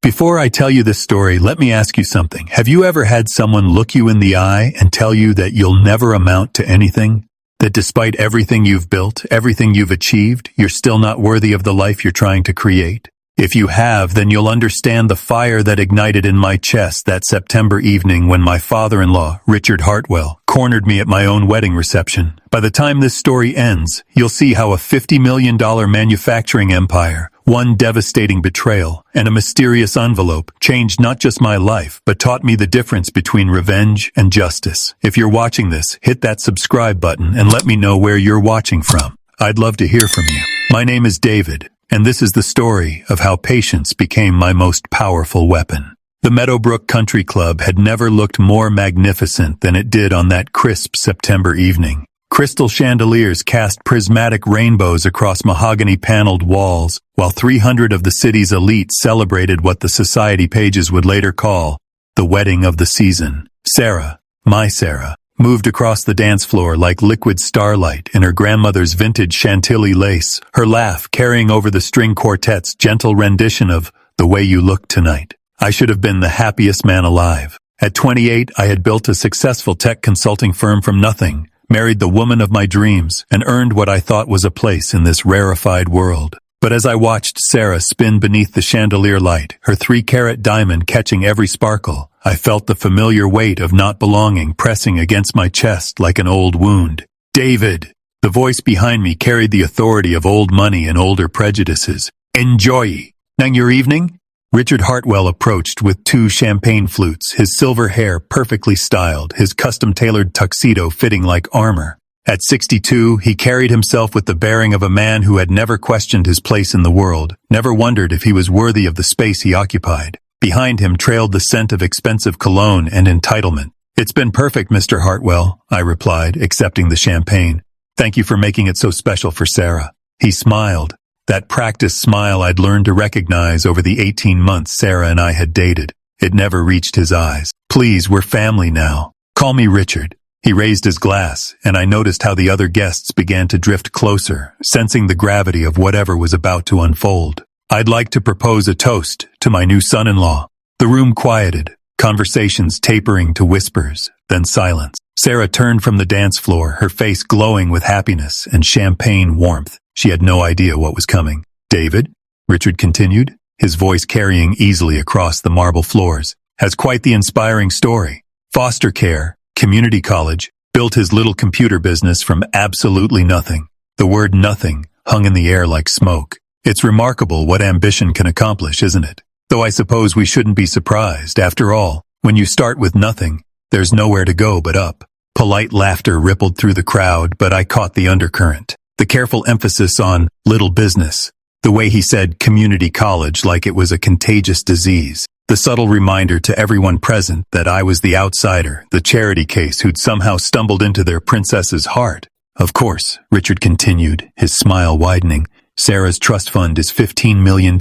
Before I tell you this story, let me ask you something. Have you ever had someone look you in the eye and tell you that you'll never amount to anything? That despite everything you've built, everything you've achieved, you're still not worthy of the life you're trying to create? If you have, then you'll understand the fire that ignited in my chest that September evening when my father-in-law, Richard Hartwell, cornered me at my own wedding reception. By the time this story ends, you'll see how a $50 million manufacturing empire, one devastating betrayal, and a mysterious envelope changed not just my life, but taught me the difference between revenge and justice. If you're watching this, hit that subscribe button and let me know where you're watching from. I'd love to hear from you. My name is David, and this is the story of how patience became my most powerful weapon. The Meadowbrook Country Club had never looked more magnificent than it did on that crisp September evening. Crystal chandeliers cast prismatic rainbows across mahogany-paneled walls, while 300 of the city's elite celebrated what the society pages would later call the wedding of the season. Sarah, my Sarah, moved across the dance floor like liquid starlight in her grandmother's vintage Chantilly lace, her laugh carrying over the string quartet's gentle rendition of The Way You Look Tonight. I should have been the happiest man alive. At 28, I had built a successful tech consulting firm from nothing, married the woman of my dreams, and earned what I thought was a place in this rarefied world. But as I watched Sarah spin beneath the chandelier light, her 3-carat diamond catching every sparkle, I felt the familiar weight of not belonging pressing against my chest like an old wound. David! The voice behind me carried the authority of old money and older prejudices. Enjoy! Nang your evening? Richard Hartwell approached with 2 champagne flutes, his silver hair perfectly styled, his custom-tailored tuxedo fitting like armor. At 62, he carried himself with the bearing of a man who had never questioned his place in the world, never wondered if he was worthy of the space he occupied. Behind him trailed the scent of expensive cologne and entitlement. It's been perfect, Mr. Hartwell, I replied, accepting the champagne. Thank you for making it so special for Sarah. He smiled. That practiced smile I'd learned to recognize over the 18 months Sarah and I had dated. It never reached his eyes. Please, we're family now. Call me Richard. He raised his glass, and I noticed how the other guests began to drift closer, sensing the gravity of whatever was about to unfold. I'd like to propose a toast to my new son-in-law. The room quieted, conversations tapering to whispers, then silence. Sarah turned from the dance floor, her face glowing with happiness and champagne warmth. She had no idea what was coming. David, Richard continued, his voice carrying easily across the marble floors, has quite the inspiring story. Foster care, community college, built his little computer business from absolutely nothing. The word nothing hung in the air like smoke. It's remarkable what ambition can accomplish, isn't it? Though I suppose we shouldn't be surprised. After all, when you start with nothing, there's nowhere to go but up. Polite laughter rippled through the crowd, but I caught the undercurrent. The careful emphasis on little business, the way he said community college like it was a contagious disease, the subtle reminder to everyone present that I was the outsider, the charity case who'd somehow stumbled into their princess's heart. Of course, Richard continued, his smile widening, Sarah's trust fund is $15 million,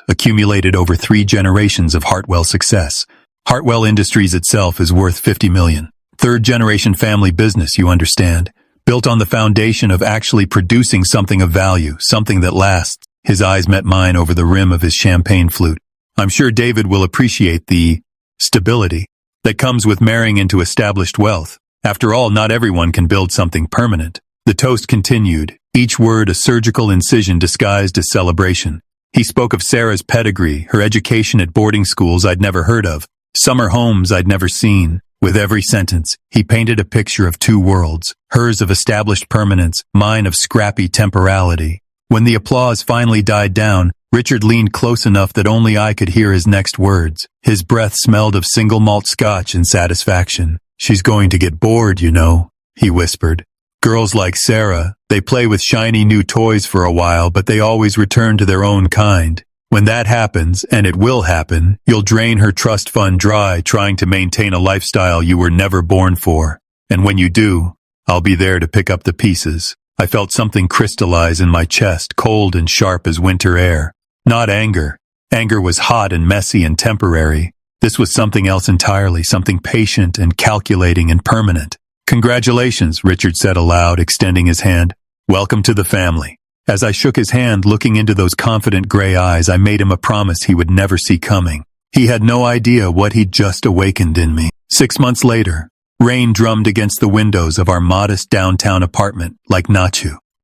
accumulated over 3 generations of Hartwell success. Hartwell Industries itself is worth $50 million. 3rd-generation family business, you understand. Built on the foundation of actually producing something of value, something that lasts. His eyes met mine over the rim of his champagne flute. I'm sure David will appreciate the stability that comes with marrying into established wealth. After all, not everyone can build something permanent. The toast continued, each word a surgical incision disguised as celebration. He spoke of Sarah's pedigree, her education at boarding schools I'd never heard of, summer homes I'd never seen. With every sentence, he painted a picture of 2 worlds, hers of established permanence, mine of scrappy temporality. When the applause finally died down, Richard leaned close enough that only I could hear his next words. His breath smelled of single malt scotch and satisfaction. She's going to get bored, you know, he whispered. Girls like Sarah, they play with shiny new toys for a while, but they always return to their own kind. When that happens, and it will happen, you'll drain her trust fund dry trying to maintain a lifestyle you were never born for. And when you do, I'll be there to pick up the pieces. I felt something crystallize in my chest, cold and sharp as winter air. Not anger. Anger was hot and messy and temporary. This was something else entirely, something patient and calculating and permanent. Congratulations, Richard said aloud, extending his hand. Welcome to the family. As I shook his hand looking into those confident gray eyes, I made him a promise he would never see coming. He had no idea what he'd just awakened in me. 6 months later, rain drummed against the windows of our modest downtown apartment like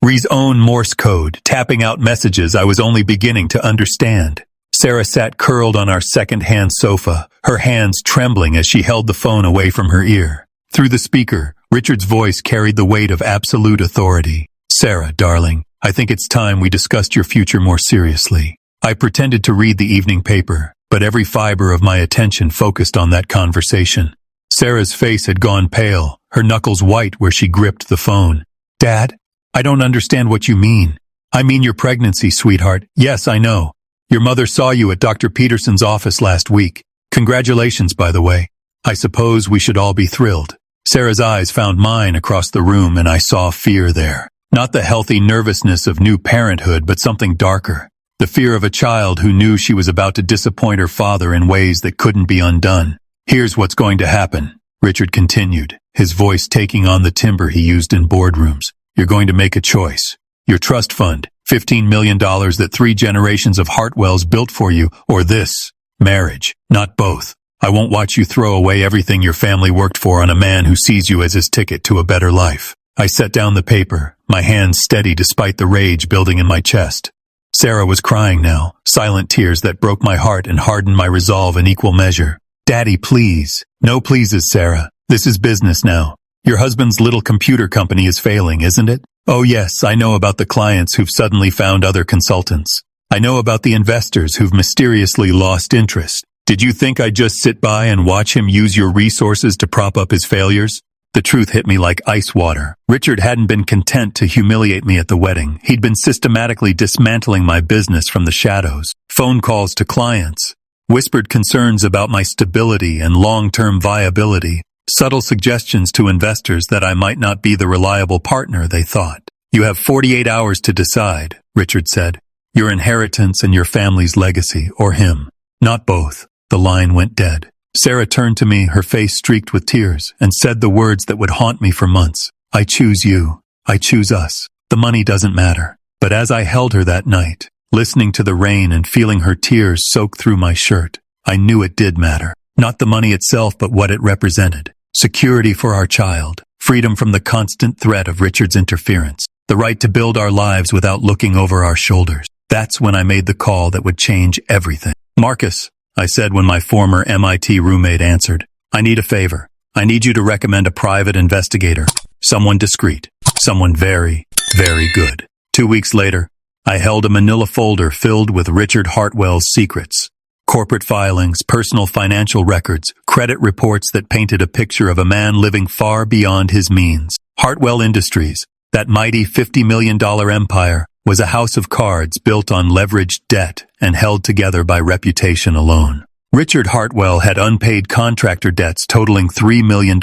Ri's own Morse code, tapping out messages I was only beginning to understand. Sarah sat curled on our second-hand sofa, her hands trembling as she held the phone away from her ear. Through the speaker, Richard's voice carried the weight of absolute authority. "Sarah, darling, I think it's time we discussed your future more seriously." I pretended to read the evening paper, but every fiber of my attention focused on that conversation. Sarah's face had gone pale, her knuckles white where she gripped the phone. "Dad, I don't understand what you mean." "I mean your pregnancy, sweetheart. Yes, I know. Your mother saw you at Dr. Peterson's office last week. Congratulations, by the way. I suppose we should all be thrilled." Sarah's eyes found mine across the room, and I saw fear there. Not the healthy nervousness of new parenthood, but something darker. The fear of a child who knew she was about to disappoint her father in ways that couldn't be undone. "Here's what's going to happen," Richard continued, his voice taking on the timbre he used in boardrooms. "You're going to make a choice. Your trust fund, $15 million that 3 generations of Hartwells built for you, or this, marriage. Not both. I won't watch you throw away everything your family worked for on a man who sees you as his ticket to a better life." I set down the paper, my hands steady despite the rage building in my chest. Sarah was crying now, silent tears that broke my heart and hardened my resolve in equal measure. "Daddy, please." "No pleases, Sarah. This is business now. Your husband's little computer company is failing, isn't it? Oh yes, I know about the clients who've suddenly found other consultants. I know about the investors who've mysteriously lost interest. Did you think I'd just sit by and watch him use your resources to prop up his failures?" The truth hit me like ice water. Richard hadn't been content to humiliate me at the wedding. He'd been systematically dismantling my business from the shadows. Phone calls to clients, whispered concerns about my stability and long-term viability, subtle suggestions to investors that I might not be the reliable partner they thought. "You have 48 hours to decide," Richard said. "Your inheritance and your family's legacy, or him. Not both." The line went dead. Sarah turned to me, her face streaked with tears, and said the words that would haunt me for months. "I choose you. I choose us. The money doesn't matter." But as I held her that night, listening to the rain and feeling her tears soak through my shirt, I knew it did matter. Not the money itself, but what it represented. Security for our child, freedom from the constant threat of Richard's interference, the right to build our lives without looking over our shoulders. That's when I made the call that would change everything. "Marcus," I said when my former MIT roommate answered, "I need a favor. I need you to recommend a private investigator. Someone discreet. Someone very, very good." 2 weeks later, I held a manila folder filled with Richard Hartwell's secrets. Corporate filings, personal financial records, credit reports that painted a picture of a man living far beyond his means. Hartwell Industries, that mighty $50 million empire, was a house of cards built on leveraged debt and held together by reputation alone. Richard Hartwell had unpaid contractor debts totaling $3 million.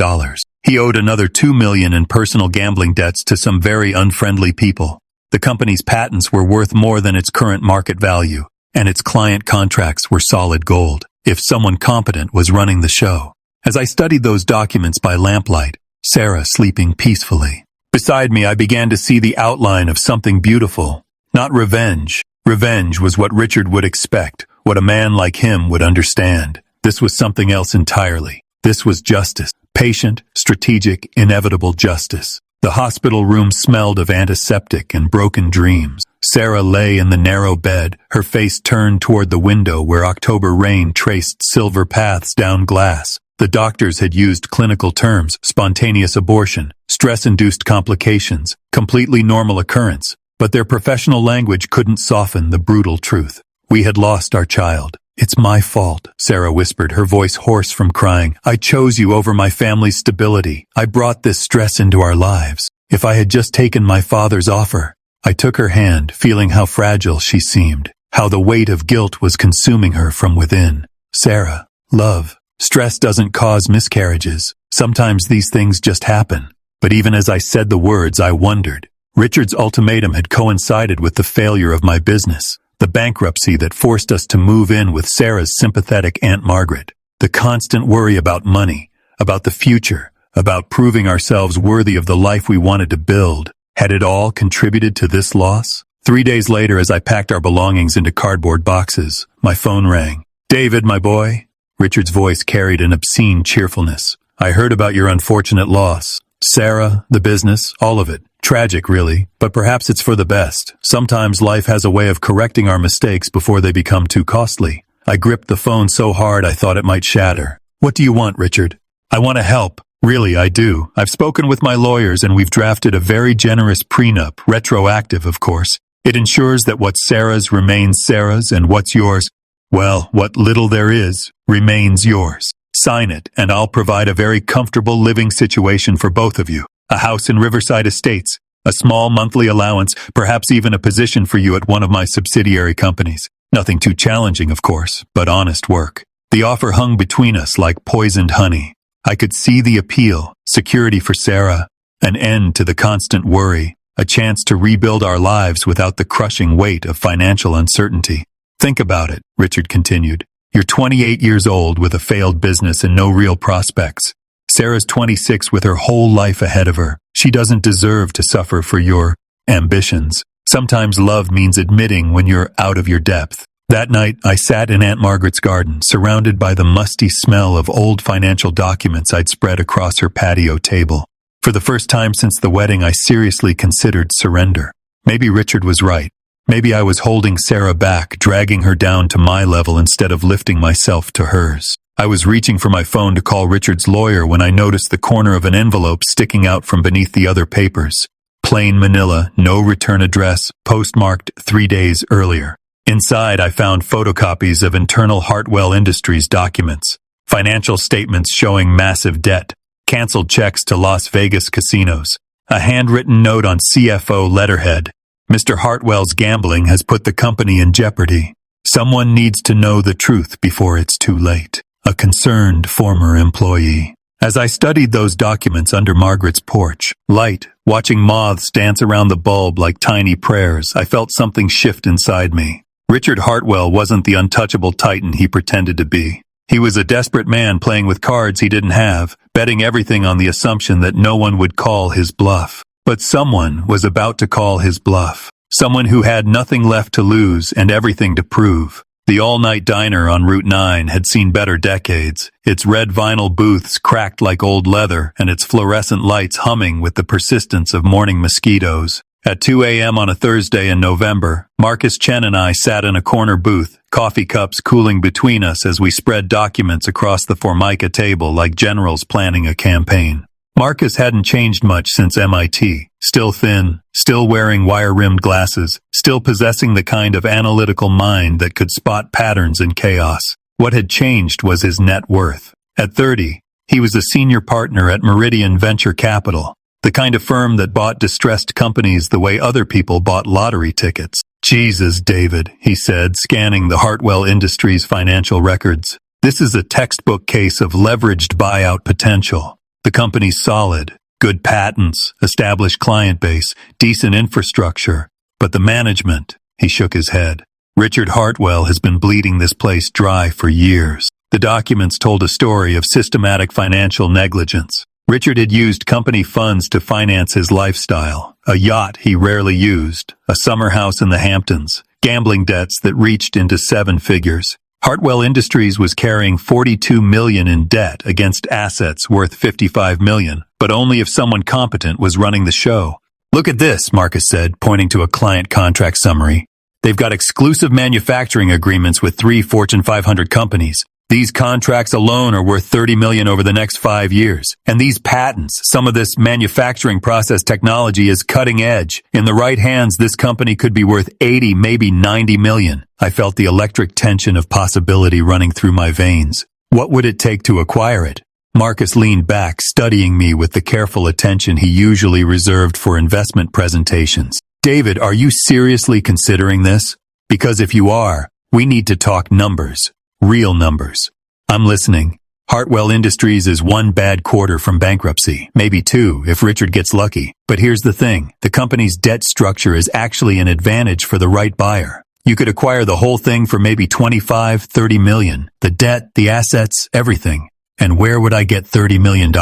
He owed another $2 million in personal gambling debts to some very unfriendly people. The company's patents were worth more than its current market value, and its client contracts were solid gold, if someone competent was running the show. As I studied those documents by lamplight, Sarah sleeping peacefully beside me, I began to see the outline of something beautiful. Not revenge. Revenge was what Richard would expect, what a man like him would understand. This was something else entirely. This was justice. Patient, strategic, inevitable justice. The hospital room smelled of antiseptic and broken dreams. Sarah lay in the narrow bed, her face turned toward the window where October rain traced silver paths down glass. The doctors had used clinical terms: spontaneous abortion, stress-induced complications, completely normal occurrence, but their professional language couldn't soften the brutal truth. We had lost our child. "It's my fault," Sarah whispered, her voice hoarse from crying. "I chose you over my family's stability. I brought this stress into our lives. If I had just taken my father's offer." I took her hand, feeling how fragile she seemed, how the weight of guilt was consuming her from within. "Sarah, love, stress doesn't cause miscarriages. Sometimes these things just happen." But even as I said the words, I wondered. Richard's ultimatum had coincided with the failure of my business, the bankruptcy that forced us to move in with Sarah's sympathetic Aunt Margaret, the constant worry about money, about the future, about proving ourselves worthy of the life we wanted to build. Had it all contributed to this loss? 3 days later, as I packed our belongings into cardboard boxes, my phone rang. "David, my boy." Richard's voice carried an obscene cheerfulness. "I heard about your unfortunate loss. Sarah, the business, all of it. Tragic, really, but perhaps it's for the best. Sometimes life has a way of correcting our mistakes before they become too costly." I gripped the phone so hard I thought it might shatter. "What do you want, Richard?" "I want to help. Really, I do. I've spoken with my lawyers and we've drafted a very generous prenup, retroactive, of course. It ensures that what's Sarah's remains Sarah's and what's yours, well, what little there is, remains yours. Sign it, and I'll provide a very comfortable living situation for both of you. A house in Riverside Estates, a small monthly allowance, perhaps even a position for you at one of my subsidiary companies. Nothing too challenging, of course, but honest work." The offer hung between us like poisoned honey. I could see the appeal, security for Sarah, an end to the constant worry, a chance to rebuild our lives without the crushing weight of financial uncertainty. "Think about it," Richard continued. "You're 28 years old with a failed business and no real prospects. Sarah's 26 with her whole life ahead of her. She doesn't deserve to suffer for your ambitions. Sometimes love means admitting when you're out of your depth." That night, I sat in Aunt Margaret's garden, surrounded by the musty smell of old financial documents I'd spread across her patio table. For the first time since the wedding, I seriously considered surrender. Maybe Richard was right. Maybe I was holding Sarah back, dragging her down to my level instead of lifting myself to hers. I was reaching for my phone to call Richard's lawyer when I noticed the corner of an envelope sticking out from beneath the other papers. Plain manila, no return address, postmarked 3 days earlier. Inside, I found photocopies of internal Hartwell Industries documents, financial statements showing massive debt, canceled checks to Las Vegas casinos, a handwritten note on CFO letterhead. "Mr. Hartwell's gambling has put the company in jeopardy. Someone needs to know the truth before it's too late." A concerned former employee. As I studied those documents under Margaret's porch, light, watching moths dance around the bulb like tiny prayers, I felt something shift inside me. Richard Hartwell wasn't the untouchable titan he pretended to be. He was a desperate man playing with cards he didn't have, betting everything on the assumption that no one would call his bluff. But someone was about to call his bluff. Someone who had nothing left to lose and everything to prove. The all-night diner on Route 9 had seen better decades, its red vinyl booths cracked like old leather and its fluorescent lights humming with the persistence of morning mosquitoes. At 2 a.m. on a Thursday in November, Marcus Chen and I sat in a corner booth, coffee cups cooling between us as we spread documents across the Formica table like generals planning a campaign. Marcus hadn't changed much since MIT, still thin, still wearing wire-rimmed glasses, still possessing the kind of analytical mind that could spot patterns in chaos. What had changed was his net worth. At 30, he was a senior partner at Meridian Venture Capital, the kind of firm that bought distressed companies the way other people bought lottery tickets. "Jesus, David," he said, scanning the Hartwell Industries financial records. "This is a textbook case of leveraged buyout potential. The company's solid, good patents, established client base, decent infrastructure. But the management," he shook his head. "Richard Hartwell has been bleeding this place dry for years." The documents told a story of systematic financial negligence. Richard had used company funds to finance his lifestyle, a yacht he rarely used, a summer house in the Hamptons, gambling debts that reached into 7 figures. Hartwell Industries was carrying $42 million in debt against assets worth $55 million, but only if someone competent was running the show. "Look at this," Marcus said, pointing to a client contract summary. "They've got exclusive manufacturing agreements with 3 Fortune 500 companies. These contracts alone are worth $30 million over the next 5 years. And these patents, some of this manufacturing process technology is cutting edge. In the right hands, this company could be worth 80, maybe 90 million. I felt the electric tension of possibility running through my veins. What would it take to acquire it? Marcus leaned back, studying me with the careful attention he usually reserved for investment presentations. "David, are you seriously considering this? Because if you are, we need to talk numbers. Real numbers." "I'm listening." Hartwell Industries is 1 bad quarter from bankruptcy, maybe 2 if Richard gets lucky. But here's the thing, the company's debt structure is actually an advantage for the right buyer. You could acquire the whole thing for maybe 25, 30 million. The debt, the assets, everything. And where would I get $30 million?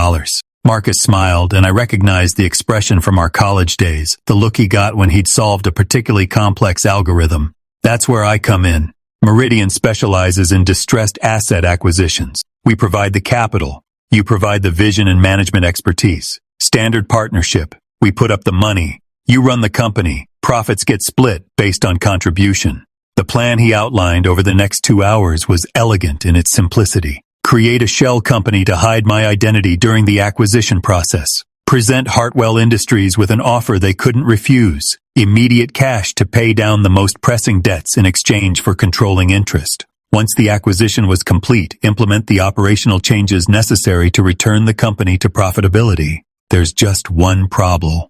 Marcus smiled, and I recognized the expression from our college days, the look he got when he'd solved a particularly complex algorithm. That's where I come in. Meridian specializes in distressed asset acquisitions. We provide the capital. You provide the vision and management expertise. Standard partnership. We put up the money. You run the company. Profits get split based on contribution. The plan he outlined over the next 2 hours was elegant in its simplicity. Create a shell company to hide my identity during the acquisition process. Present Hartwell Industries with an offer they couldn't refuse. Immediate cash to pay down the most pressing debts in exchange for controlling interest. Once the acquisition was complete, implement the operational changes necessary to return the company to profitability. There's just one problem.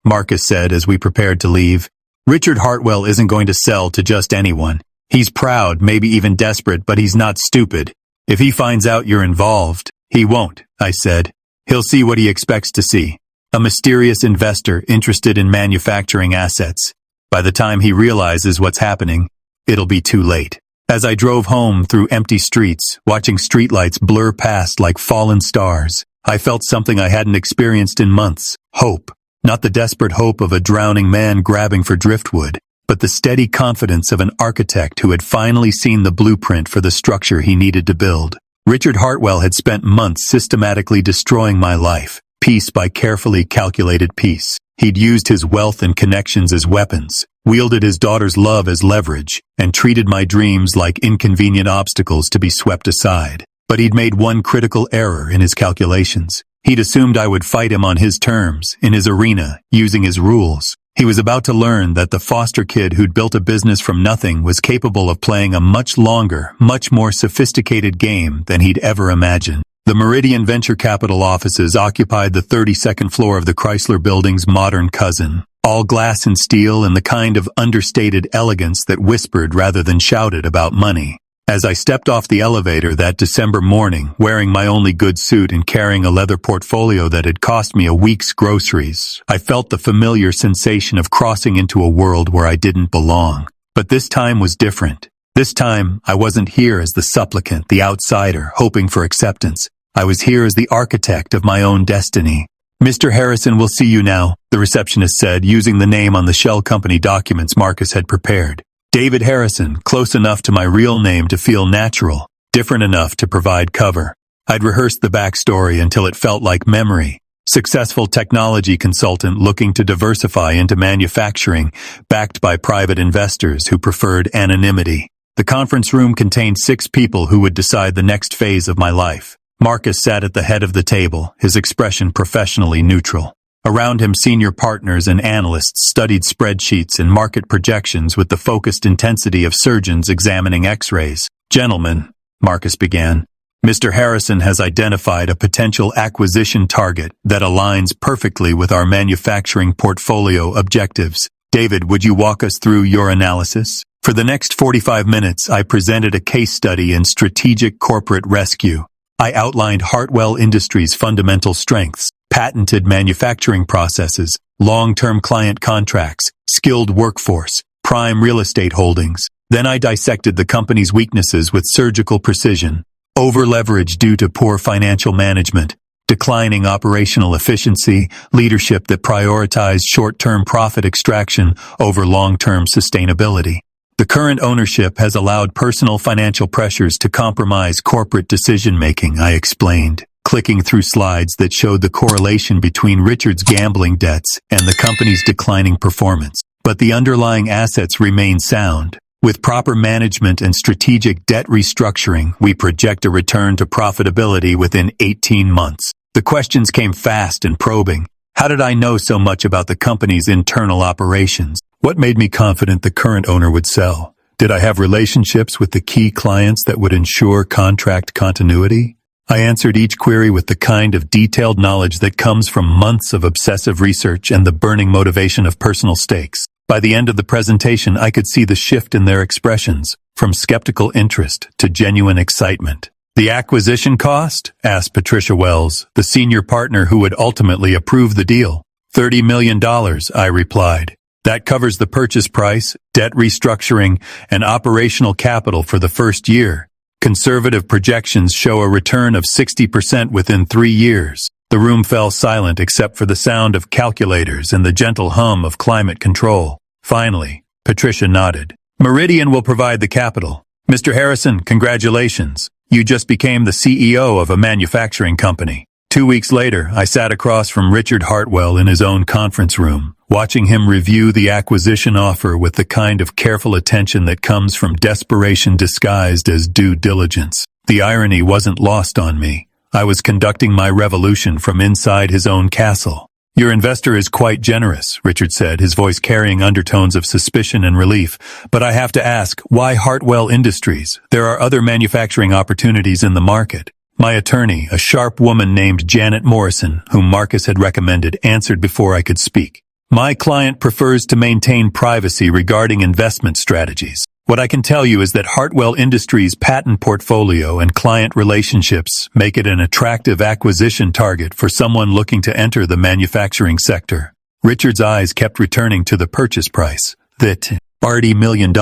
Marcus said as we prepared to leave. Richard Hartwell isn't going to sell to just anyone. He's proud, maybe even desperate, but he's not stupid. If he finds out you're involved, he won't, I said. He'll see what he expects to see. A mysterious investor interested in manufacturing assets. By the time he realizes what's happening, it'll be too late. As I drove home through empty streets, watching streetlights blur past like fallen stars, I felt something I hadn't experienced in months. Hope. Not the desperate hope of a drowning man grabbing for driftwood, but the steady confidence of an architect who had finally seen the blueprint for the structure he needed to build. Richard Hartwell had spent months systematically destroying my life, piece by carefully calculated piece. He'd used his wealth and connections as weapons, wielded his daughter's love as leverage, and treated my dreams like inconvenient obstacles to be swept aside. But he'd made one critical error in his calculations. He'd assumed I would fight him on his terms, in his arena, using his rules. He was about to learn that the foster kid who'd built a business from nothing was capable of playing a much longer, much more sophisticated game than he'd ever imagined. The Meridian Venture Capital offices occupied the 32nd floor of the Chrysler Building's modern cousin, all glass and steel and the kind of understated elegance that whispered rather than shouted about money. As I stepped off the elevator that December morning, wearing my only good suit and carrying a leather portfolio that had cost me a week's groceries, I felt the familiar sensation of crossing into a world where I didn't belong. But this time was different. This time, I wasn't here as the supplicant, the outsider, hoping for acceptance. I was here as the architect of my own destiny. Mr. Harrison will see you now, the receptionist said, using the name on the shell company documents Marcus had prepared. David Harrison, close enough to my real name to feel natural, different enough to provide cover. I'd rehearsed the backstory until it felt like memory. Successful technology consultant looking to diversify into manufacturing, backed by private investors who preferred anonymity. The conference room contained 6 people who would decide the next phase of my life. Marcus sat at the head of the table, his expression professionally neutral. Around him, senior partners and analysts studied spreadsheets and market projections with the focused intensity of surgeons examining X-rays. Gentlemen, Marcus began, Mr. Harrison has identified a potential acquisition target that aligns perfectly with our manufacturing portfolio objectives. David, would you walk us through your analysis? For the next 45 minutes, I presented a case study in strategic corporate rescue. I outlined Hartwell Industries' fundamental strengths, patented manufacturing processes, long-term client contracts, skilled workforce, prime real estate holdings. Then I dissected the company's weaknesses with surgical precision. Over-leverage due to poor financial management, declining operational efficiency, leadership that prioritized short-term profit extraction over long-term sustainability. The current ownership has allowed personal financial pressures to compromise corporate decision-making, I explained, clicking through slides that showed the correlation between Richard's gambling debts and the company's declining performance. But the underlying assets remain sound. With proper management and strategic debt restructuring, we project a return to profitability within 18 months. The questions came fast and probing. How did I know so much about the company's internal operations? What made me confident the current owner would sell? Did I have relationships with the key clients that would ensure contract continuity? I answered each query with the kind of detailed knowledge that comes from months of obsessive research and the burning motivation of personal stakes. By the end of the presentation, I could see the shift in their expressions, from skeptical interest to genuine excitement. The acquisition cost? Asked Patricia Wells, the senior partner who would ultimately approve the deal. $30 million, I replied. That covers the purchase price, debt restructuring, and operational capital for the first year. Conservative projections show a return of 60% within 3 years. The room fell silent except for the sound of calculators and the gentle hum of climate control. Finally, Patricia nodded. Meridian will provide the capital. Mr. Harrison, congratulations. You just became the CEO of a manufacturing company. 2 weeks later, I sat across from Richard Hartwell in his own conference room, watching him review the acquisition offer with the kind of careful attention that comes from desperation disguised as due diligence. The irony wasn't lost on me. I was conducting my revolution from inside his own castle. Your investor is quite generous, Richard said, his voice carrying undertones of suspicion and relief. But I have to ask, why Hartwell Industries? There are other manufacturing opportunities in the market. My attorney, a sharp woman named Janet Morrison, whom Marcus had recommended, answered before I could speak. My client prefers to maintain privacy regarding investment strategies. What I can tell you is that Hartwell Industries' patent portfolio and client relationships make it an attractive acquisition target for someone looking to enter the manufacturing sector. Richard's eyes kept returning to the purchase price, that $40 million,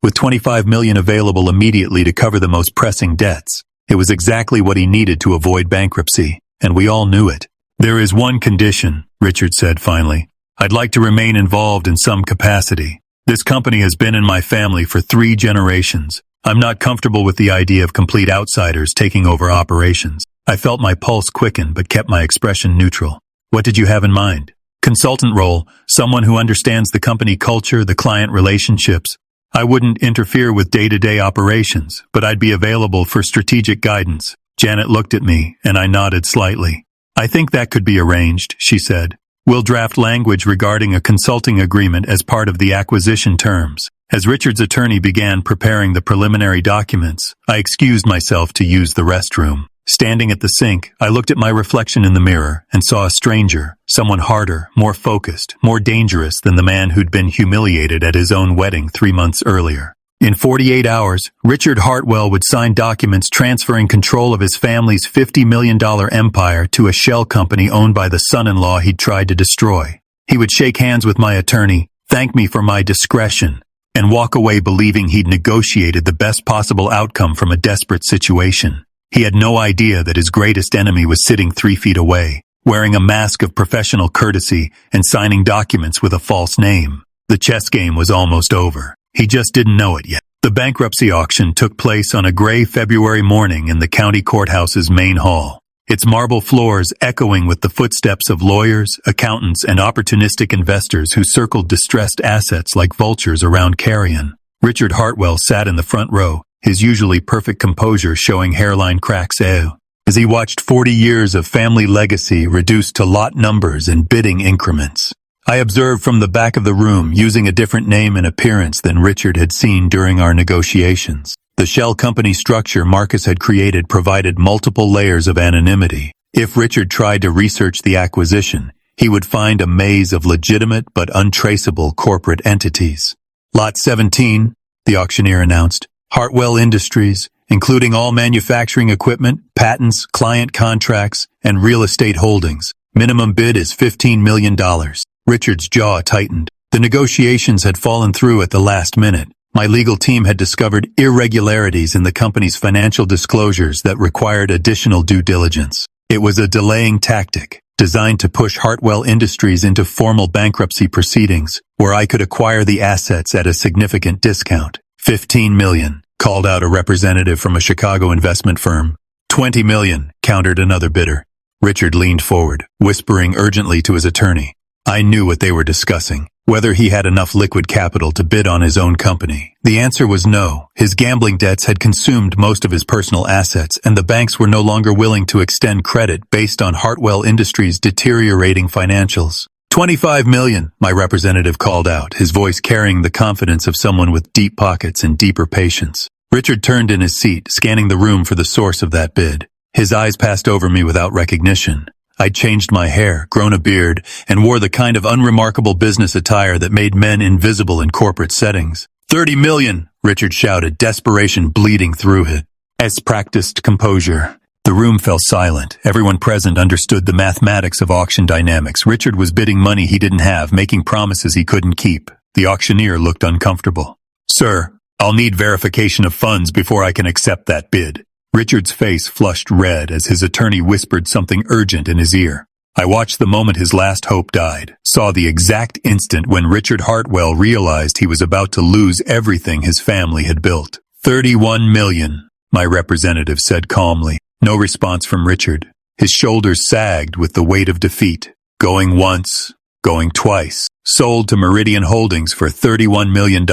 with $25 million available immediately to cover the most pressing debts. It was exactly what he needed to avoid bankruptcy, and we all knew it. There is one condition, Richard said finally. I'd like to remain involved in some capacity. This company has been in my family for 3 generations. I'm not comfortable with the idea of complete outsiders taking over operations. I felt my pulse quicken but kept my expression neutral. What did you have in mind? Consultant role, someone who understands the company culture, the client relationships. I wouldn't interfere with day-to-day operations, but I'd be available for strategic guidance. Janet looked at me, and I nodded slightly. I think that could be arranged, she said. We'll draft language regarding a consulting agreement as part of the acquisition terms. As Richard's attorney began preparing the preliminary documents, I excused myself to use the restroom. Standing at the sink, I looked at my reflection in the mirror and saw a stranger, someone harder, more focused, more dangerous than the man who'd been humiliated at his own wedding 3 months earlier. In 48 hours, Richard Hartwell would sign documents transferring control of his family's $50 million empire to a shell company owned by the son-in-law he'd tried to destroy. He would shake hands with my attorney, thank me for my discretion, and walk away believing he'd negotiated the best possible outcome from a desperate situation. He had no idea that his greatest enemy was sitting 3 feet away, wearing a mask of professional courtesy and signing documents with a false name. The chess game was almost over. He just didn't know it yet. The bankruptcy auction took place on a gray February morning in the county courthouse's main hall, its marble floors echoing with the footsteps of lawyers, accountants, and opportunistic investors who circled distressed assets like vultures around carrion. Richard Hartwell sat in the front row, his usually perfect composure showing hairline cracks as he watched 40 years of family legacy reduced to lot numbers and bidding increments. I observed from the back of the room, using a different name and appearance than Richard had seen during our negotiations. The shell company structure Marcus had created provided multiple layers of anonymity. If Richard tried to research the acquisition, he would find a maze of legitimate but untraceable corporate entities. Lot 17, the auctioneer announced. Hartwell Industries, including all manufacturing equipment, patents, client contracts, and real estate holdings. Minimum bid is $15 million. Richard's jaw tightened. The negotiations had fallen through at the last minute. My legal team had discovered irregularities in the company's financial disclosures that required additional due diligence. It was a delaying tactic, designed to push Hartwell Industries into formal bankruptcy proceedings, where I could acquire the assets at a significant discount. $15 million, called out a representative from a Chicago investment firm. $20 million, countered another bidder. Richard leaned forward, whispering urgently to his attorney. I knew what they were discussing, whether he had enough liquid capital to bid on his own company. The answer was no. His gambling debts had consumed most of his personal assets, and the banks were no longer willing to extend credit based on Hartwell Industries' deteriorating financials. $25 million, my representative called out, his voice carrying the confidence of someone with deep pockets and deeper patience. Richard turned in his seat, scanning the room for the source of that bid. His eyes passed over me without recognition. I'd changed my hair, grown a beard, and wore the kind of unremarkable business attire that made men invisible in corporate settings. $30 million, Richard shouted, desperation bleeding through it. As practiced composure. The room fell silent. Everyone present understood the mathematics of auction dynamics. Richard was bidding money he didn't have, making promises he couldn't keep. The auctioneer looked uncomfortable. Sir, I'll need verification of funds before I can accept that bid. Richard's face flushed red as his attorney whispered something urgent in his ear. I watched the moment his last hope died, saw the exact instant when Richard Hartwell realized he was about to lose everything his family had built. 31 million, my representative said calmly. No response from Richard. His shoulders sagged with the weight of defeat. Going once, going twice. Sold to Meridian Holdings for $31 million.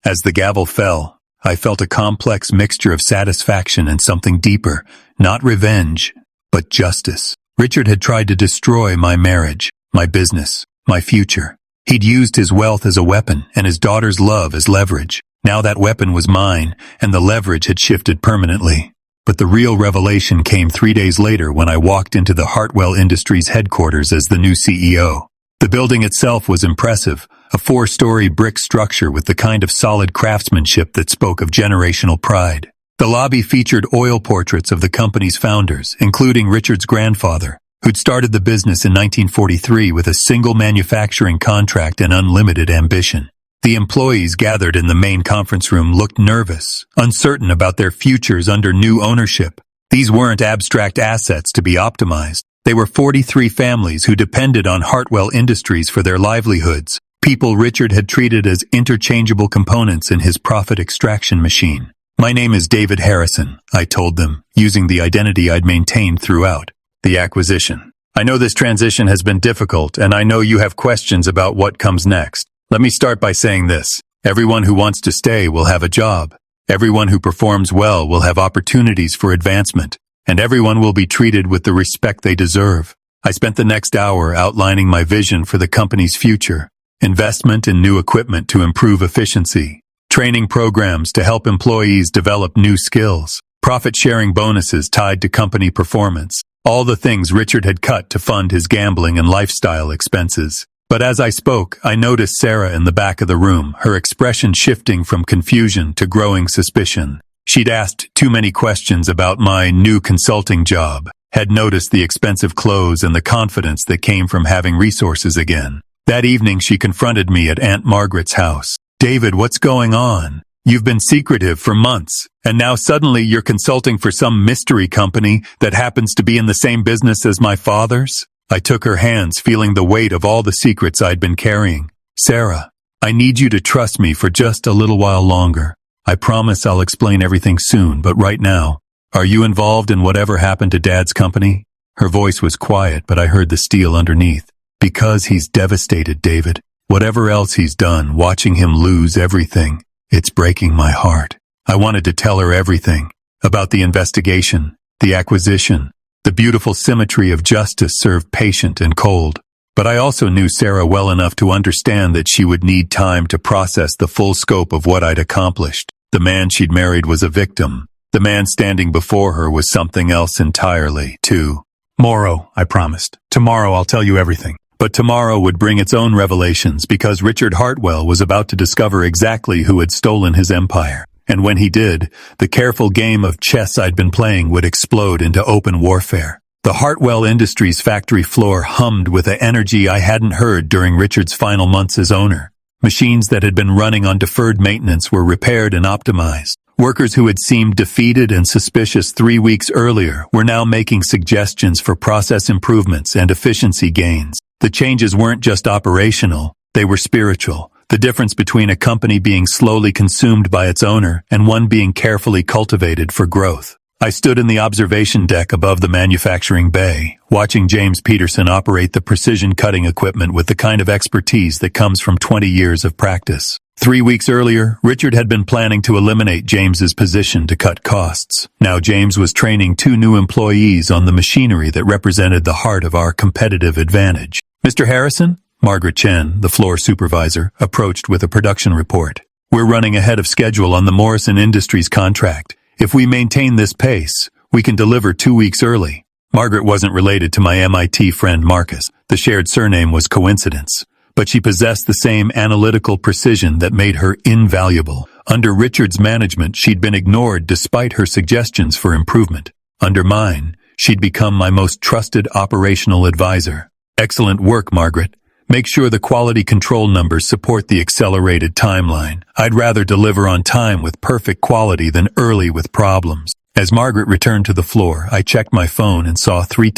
As the gavel fell, I felt a complex mixture of satisfaction and something deeper, not revenge, but justice. Richard had tried to destroy my marriage, my business, my future. He'd used his wealth as a weapon and his daughter's love as leverage. Now that weapon was mine, and the leverage had shifted permanently. But the real revelation came 3 days later when I walked into the Hartwell Industries headquarters as the new CEO. The building itself was impressive, a 4-story brick structure with the kind of solid craftsmanship that spoke of generational pride. The lobby featured oil portraits of the company's founders, including Richard's grandfather, who'd started the business in 1943 with a single manufacturing contract and unlimited ambition. The employees gathered in the main conference room looked nervous, uncertain about their futures under new ownership. These weren't abstract assets to be optimized. They were 43 families who depended on Hartwell Industries for their livelihoods, people Richard had treated as interchangeable components in his profit extraction machine. My name is David Harrison, I told them, using the identity I'd maintained throughout the acquisition. I know this transition has been difficult, and I know you have questions about what comes next. Let me start by saying this. Everyone who wants to stay will have a job. Everyone who performs well will have opportunities for advancement, and everyone will be treated with the respect they deserve. I spent the next hour outlining my vision for the company's future. Investment in new equipment to improve efficiency. Training programs to help employees develop new skills. Profit-sharing bonuses tied to company performance. All the things Richard had cut to fund his gambling and lifestyle expenses. But as I spoke, I noticed Sarah in the back of the room, her expression shifting from confusion to growing suspicion. She'd asked too many questions about my new consulting job, had noticed the expensive clothes and the confidence that came from having resources again. That evening she confronted me at Aunt Margaret's house. David, what's going on? You've been secretive for months, and now suddenly you're consulting for some mystery company that happens to be in the same business as my father's? I took her hands, feeling the weight of all the secrets I'd been carrying. Sarah, I need you to trust me for just a little while longer. I promise I'll explain everything soon, but right now, are you involved in whatever happened to Dad's company? Her voice was quiet, but I heard the steel underneath. Because he's devastated, David. Whatever else he's done, watching him lose everything, it's breaking my heart. I wanted to tell her everything about the investigation, the acquisition, the beautiful symmetry of justice served patient and cold. But I also knew Sarah well enough to understand that she would need time to process the full scope of what I'd accomplished. The man she'd married was a victim. The man standing before her was something else entirely, too. Tomorrow, I promised. Tomorrow I'll tell you everything. But tomorrow would bring its own revelations because Richard Hartwell was about to discover exactly who had stolen his empire. And when he did, the careful game of chess I'd been playing would explode into open warfare. The Hartwell Industries factory floor hummed with an energy I hadn't heard during Richard's final months as owner. Machines that had been running on deferred maintenance were repaired and optimized. Workers who had seemed defeated and suspicious 3 weeks earlier were now making suggestions for process improvements and efficiency gains. The changes weren't just operational, they were spiritual. The difference between a company being slowly consumed by its owner and one being carefully cultivated for growth. I stood in the observation deck above the manufacturing bay, watching James Peterson operate the precision cutting equipment with the kind of expertise that comes from 20 years of practice. 3 weeks earlier, Richard had been planning to eliminate James's position to cut costs. Now James was training 2 new employees on the machinery that represented the heart of our competitive advantage. Mr. Harrison? Margaret Chen, the floor supervisor, approached with a production report. We're running ahead of schedule on the Morrison Industries contract. If we maintain this pace, we can deliver 2 weeks early. Margaret wasn't related to my MIT friend Marcus. The shared surname was coincidence. But she possessed the same analytical precision that made her invaluable. Under Richard's management, she'd been ignored despite her suggestions for improvement. Under mine, she'd become my most trusted operational advisor. Excellent work, Margaret. Make sure the quality control numbers support the accelerated timeline. I'd rather deliver on time with perfect quality than early with problems. As Margaret returned to the floor, I checked my phone and saw 3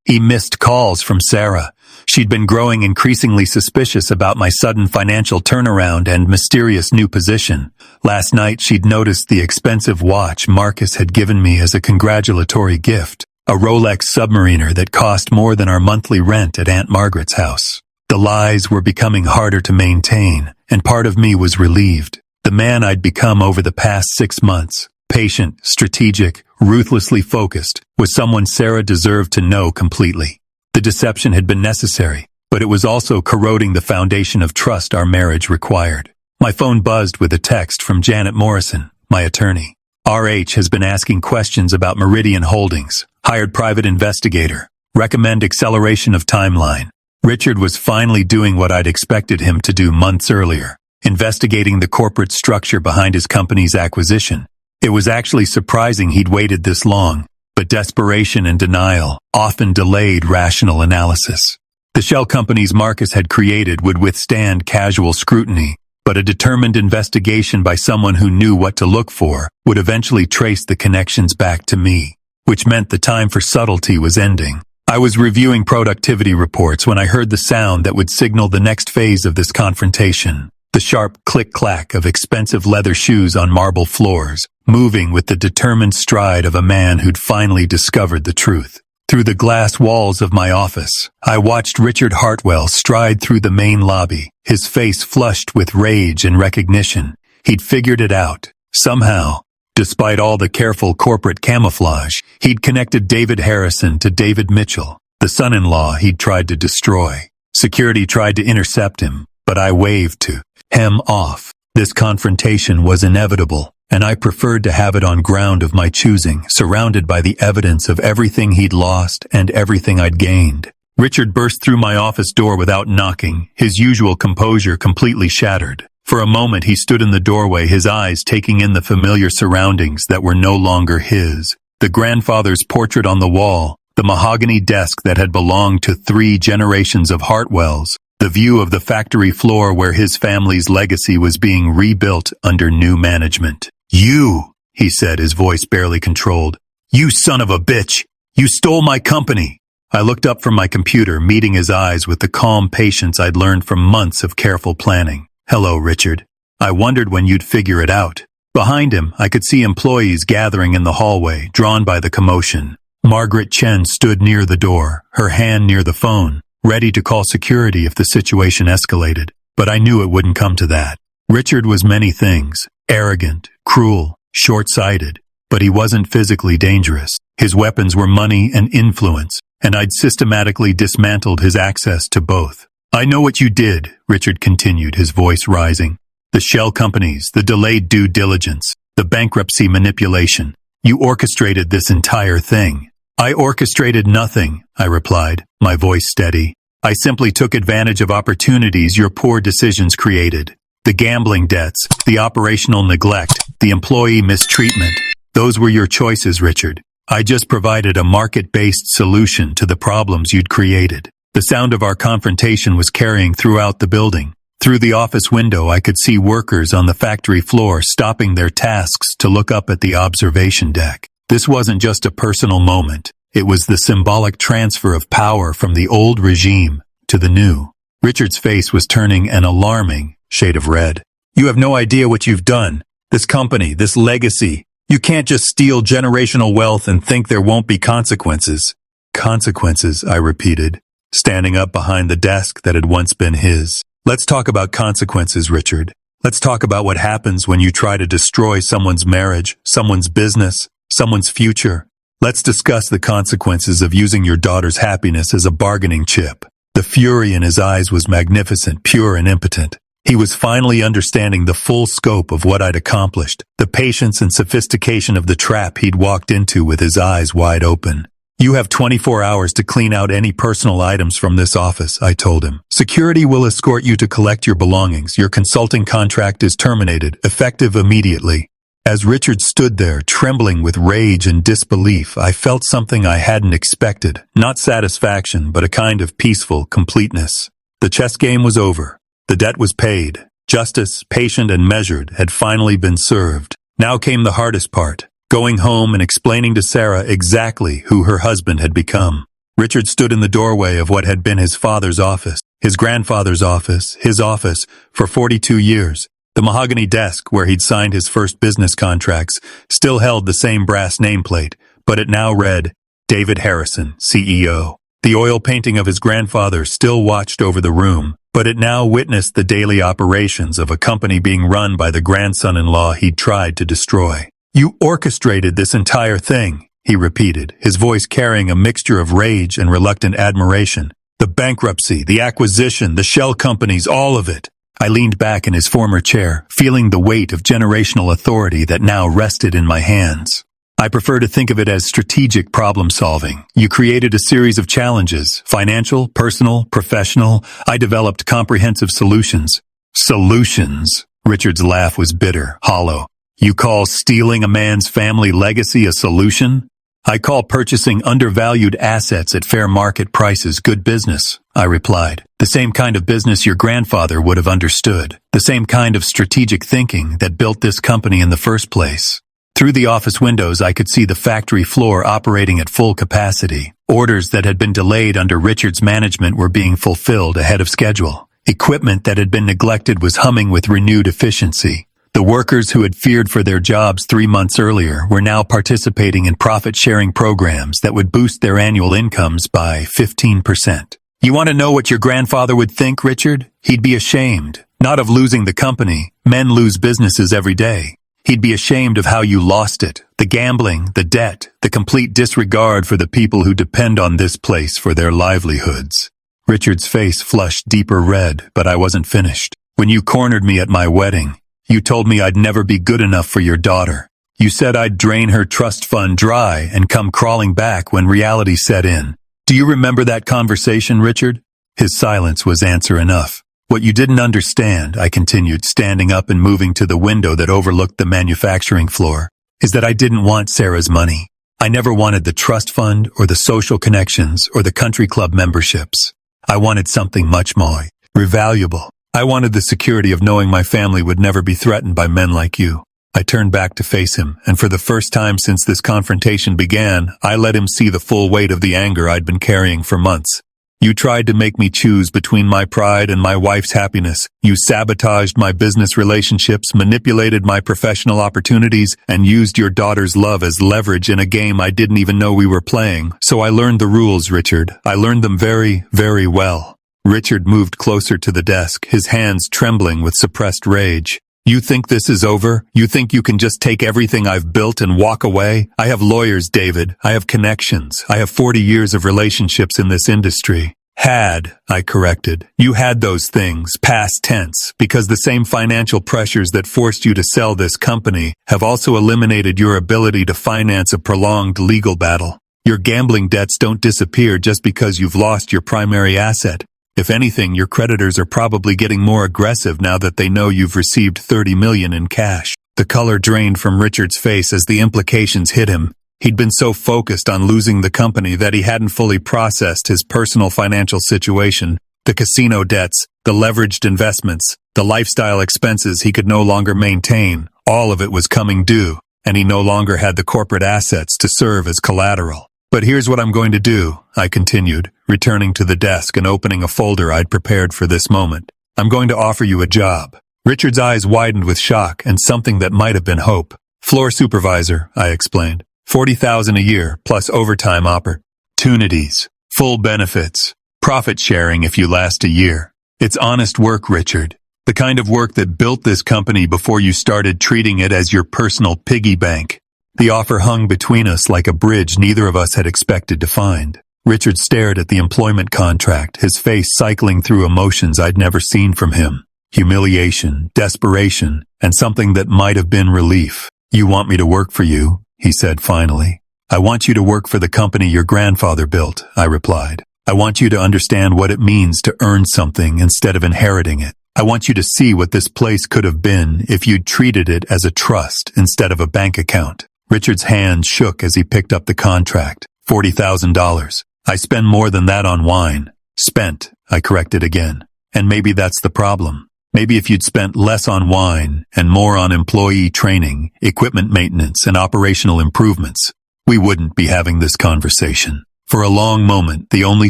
missed calls from Sarah. She'd been growing increasingly suspicious about my sudden financial turnaround and mysterious new position. Last night, she'd noticed the expensive watch Marcus had given me as a congratulatory gift, a Rolex Submariner that cost more than our monthly rent at Aunt Margaret's house. The lies were becoming harder to maintain, and part of me was relieved. The man I'd become over the past 6 months, patient, strategic, ruthlessly focused, was someone Sarah deserved to know completely. The deception had been necessary, but it was also corroding the foundation of trust our marriage required. My phone buzzed with a text from Janet Morrison, my attorney. RH has been asking questions about Meridian Holdings, hired private investigator, recommend acceleration of timeline. Richard was finally doing what I'd expected him to do months earlier, investigating the corporate structure behind his company's acquisition. It was actually surprising he'd waited this long, but desperation and denial often delayed rational analysis. The shell companies Marcus had created would withstand casual scrutiny, but a determined investigation by someone who knew what to look for would eventually trace the connections back to me, which meant the time for subtlety was ending. I was reviewing productivity reports when I heard the sound that would signal the next phase of this confrontation. The sharp click-clack of expensive leather shoes on marble floors, moving with the determined stride of a man who'd finally discovered the truth. Through the glass walls of my office, I watched Richard Hartwell stride through the main lobby, his face flushed with rage and recognition. He'd figured it out. Somehow, despite all the careful corporate camouflage, he'd connected David Harrison to David Mitchell, the son-in-law he'd tried to destroy. Security tried to intercept him, but I waved to hem off. This confrontation was inevitable, and I preferred to have it on ground of my choosing, surrounded by the evidence of everything he'd lost and everything I'd gained. Richard burst through my office door without knocking, his usual composure completely shattered. For a moment he stood in the doorway, his eyes taking in the familiar surroundings that were no longer his. The grandfather's portrait on the wall, the mahogany desk that had belonged to 3 generations of Hartwells, the view of the factory floor where his family's legacy was being rebuilt under new management. "You," he said, his voice barely controlled. "You son of a bitch! You stole my company!" I looked up from my computer, meeting his eyes with the calm patience I'd learned from months of careful planning. "Hello, Richard. I wondered when you'd figure it out." Behind him, I could see employees gathering in the hallway, drawn by the commotion. Margaret Chen stood near the door, her hand near the phone, ready to call security if the situation escalated. But I knew it wouldn't come to that. Richard was many things: arrogant, cruel, short-sighted, but he wasn't physically dangerous. His weapons were money and influence, and I'd systematically dismantled his access to both. "I know what you did," Richard continued, his voice rising. "The shell companies, the delayed due diligence, the bankruptcy manipulation. You orchestrated this entire thing." "I orchestrated nothing," I replied, my voice steady. "I simply took advantage of opportunities your poor decisions created. The gambling debts, the operational neglect, the employee mistreatment. Those were your choices, Richard. I just provided a market-based solution to the problems you'd created." The sound of our confrontation was carrying throughout the building. Through the office window, I could see workers on the factory floor stopping their tasks to look up at the observation deck. This wasn't just a personal moment. It was the symbolic transfer of power from the old regime to the new. Richard's face was turning an alarming shade of red. "You have no idea what you've done. This company, this legacy. You can't just steal generational wealth and think there won't be consequences." "Consequences," I repeated, standing up behind the desk that had once been his. "Let's talk about consequences, Richard. Let's talk about what happens when you try to destroy someone's marriage, someone's business, someone's future. Let's discuss the consequences of using your daughter's happiness as a bargaining chip." The fury in his eyes was magnificent, pure and impotent. He was finally understanding the full scope of what I'd accomplished, the patience and sophistication of the trap he'd walked into with his eyes wide open. "You have 24 hours to clean out any personal items from this office," I told him. "Security will escort you to collect your belongings. Your consulting contract is terminated, effective immediately." As Richard stood there, trembling with rage and disbelief, I felt something I hadn't expected. Not satisfaction, but a kind of peaceful completeness. The chess game was over. The debt was paid. Justice, patient and measured, had finally been served. Now came the hardest part: going home and explaining to Sarah exactly who her husband had become. Richard stood in the doorway of what had been his father's office, his grandfather's office, his office, for 42 years. The mahogany desk where he'd signed his first business contracts still held the same brass nameplate, but it now read, David Harrison, CEO. The oil painting of his grandfather still watched over the room, but it now witnessed the daily operations of a company being run by the grandson-in-law he'd tried to destroy. You orchestrated this entire thing, he repeated, his voice carrying a mixture of rage and reluctant admiration. The bankruptcy, the acquisition, the shell companies, all of it. I leaned back in his former chair, feeling the weight of generational authority that now rested in my hands. I prefer to think of it as strategic problem solving. You created a series of challenges, financial, personal, professional. I developed comprehensive solutions. Solutions? Richard's laugh was bitter, hollow. You call stealing a man's family legacy a solution? I call purchasing undervalued assets at fair market prices good business, I replied. The same kind of business your grandfather would have understood. The same kind of strategic thinking that built this company in the first place. Through the office windows, I could see the factory floor operating at full capacity. Orders that had been delayed under Richard's management were being fulfilled ahead of schedule. Equipment that had been neglected was humming with renewed efficiency. The workers who had feared for their jobs 3 months earlier were now participating in profit-sharing programs that would boost their annual incomes by 15%. You want to know what your grandfather would think, Richard? He'd be ashamed, not of losing the company. Men lose businesses every day. He'd be ashamed of how you lost it, the gambling, the debt, the complete disregard for the people who depend on this place for their livelihoods. Richard's face flushed deeper red, but I wasn't finished. When you cornered me at my wedding, you told me I'd never be good enough for your daughter. You said I'd drain her trust fund dry and come crawling back when reality set in. Do you remember that conversation, Richard? His silence was answer enough. What you didn't understand, I continued, standing up and moving to the window that overlooked the manufacturing floor, is that I didn't want Sarah's money. I never wanted the trust fund or the social connections or the country club memberships. I wanted something much more valuable. I wanted the security of knowing my family would never be threatened by men like you. I turned back to face him, and for the first time since this confrontation began, I let him see the full weight of the anger I'd been carrying for months. You tried to make me choose between my pride and my wife's happiness. You sabotaged my business relationships, manipulated my professional opportunities, and used your daughter's love as leverage in a game I didn't even know we were playing. So I learned the rules, Richard. I learned them very, very well. Richard moved closer to the desk, his hands trembling with suppressed rage. You think this is over? You think you can just take everything I've built and walk away? I have lawyers, David. I have connections. I have 40 years of relationships in this industry. Had, I corrected. You had those things, past tense, because the same financial pressures that forced you to sell this company have also eliminated your ability to finance a prolonged legal battle. Your gambling debts don't disappear just because you've lost your primary asset. If anything, your creditors are probably getting more aggressive now that they know you've received $30 million in cash. The color drained from Richard's face as the implications hit him. He'd been so focused on losing the company that he hadn't fully processed his personal financial situation, the casino debts, the leveraged investments, the lifestyle expenses he could no longer maintain. All of it was coming due, and he no longer had the corporate assets to serve as collateral. But here's what I'm going to do, I continued, returning to the desk and opening a folder I'd prepared for this moment. I'm going to offer you a job. Richard's eyes widened with shock and something that might have been hope. Floor supervisor, I explained. $40,000 a year, plus overtime opportunities, full benefits, profit sharing if you last a year. It's honest work, Richard. The kind of work that built this company before you started treating it as your personal piggy bank. The offer hung between us like a bridge neither of us had expected to find. Richard stared at the employment contract, his face cycling through emotions I'd never seen from him. Humiliation, desperation, and something that might have been relief. You want me to work for you, he said finally. I want you to work for the company your grandfather built, I replied. I want you to understand what it means to earn something instead of inheriting it. I want you to see what this place could have been if you'd treated it as a trust instead of a bank account. Richard's hand shook as he picked up the contract. $40,000. I spend more than that on wine. Spent, I corrected again. And maybe that's the problem. Maybe if you'd spent less on wine and more on employee training, equipment maintenance, and operational improvements, we wouldn't be having this conversation. For a long moment, the only